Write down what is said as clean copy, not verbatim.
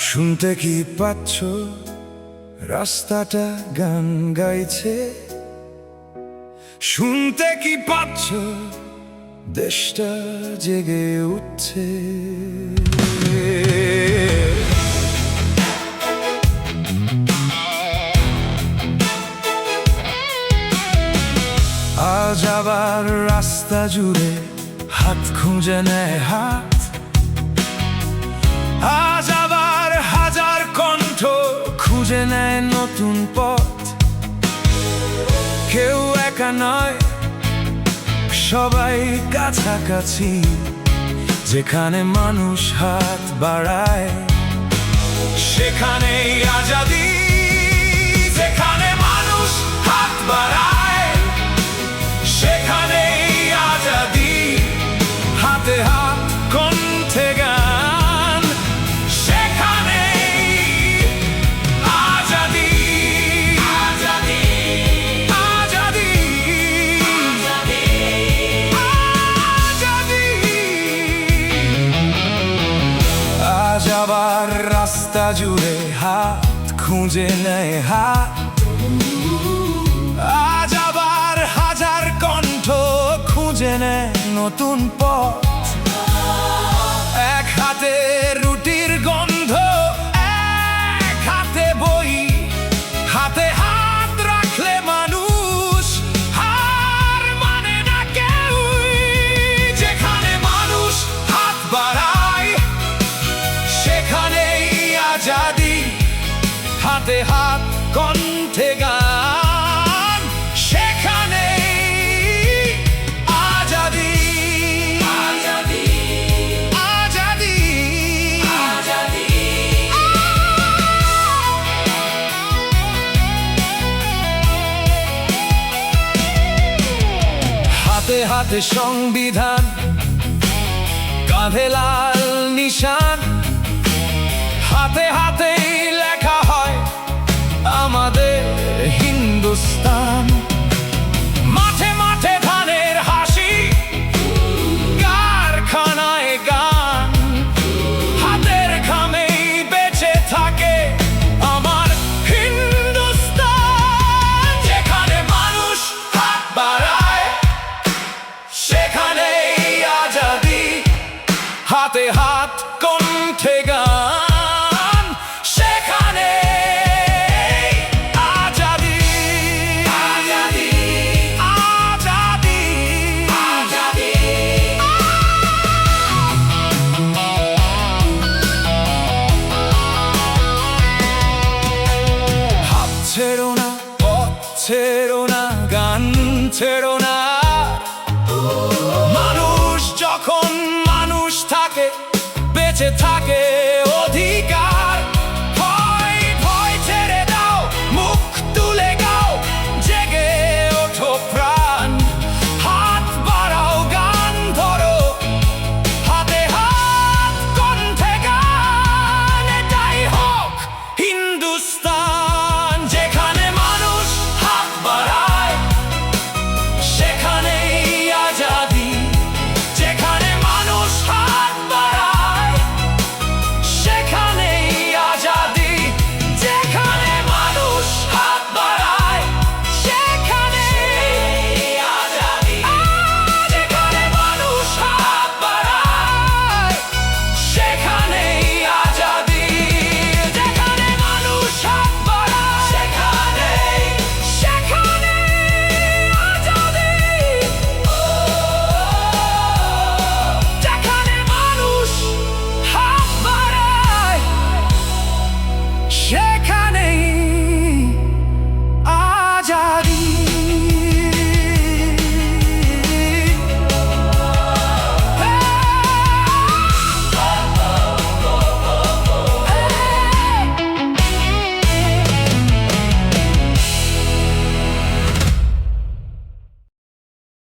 শুনতে কি পাচ্ছ রাস্তাটা গান গাইছে? শুনতে কি পাচ্ছ দেশটা জেগে উঠছে? আজ আবার রাস্তা জুড়ে হাত খুঁজে নেয় হাত। আজ আবার হাজার কণ্ঠ খুঁজে নেয় নতুন পথ। কেউ একা নয়, সবাই কাছাকাছি। যেখানে মানুষ হাত বাড়ায় সেখানেই আজাদি। যেখানে মানুষ হাত বাড়ায় সেখানেই আজাদি। হাতে হাত কণ্ঠে গান, সেখানেই আজাদি। আজাদি, আজাদি, আজাদি। আজ আবার রাস্তা জুড়ে হাত খুঁজে নেয় হাত। আজ আবার হাজার কণ্ঠ খুঁজে নেয় নতুন পথ। এক হাতে রুটির গন্ধ, এক হাতে বই, হাতে হাত রাখলে মানুষ হার মানে না কেউই। যেখানে মানুষ হাত বাড়ায় সেখানেই আজাদি। হাতে হাত কণ্ঠে গান, সেখানেই আজাদি। আজাদি, আজাদি, আজাদি। হাতে হাতে সংবিধান, কাঁধে লাল নিশান। হাতে হাতেই লেখা হয় আমাদের হিন্দুস্তান। মাঠে মাঠে ধানের হাসি, কারখানায় গান। হাতের ঘামেই বেঁচে থাকে আমার হিন্দুস্তান। যেখানে মানুষ হাত বাড়ায় সেখানেই আজাদি। হাতে হাত কণ্ঠে গান, সেখানে আজাদি। আজাদি, আজাদি, আজাদি। হাত ছেড়ো না, পথ ছেড়ো না, গান ছেড়ো না। মানুষ যখন মানুষ থাকে, বেঁচে থাকে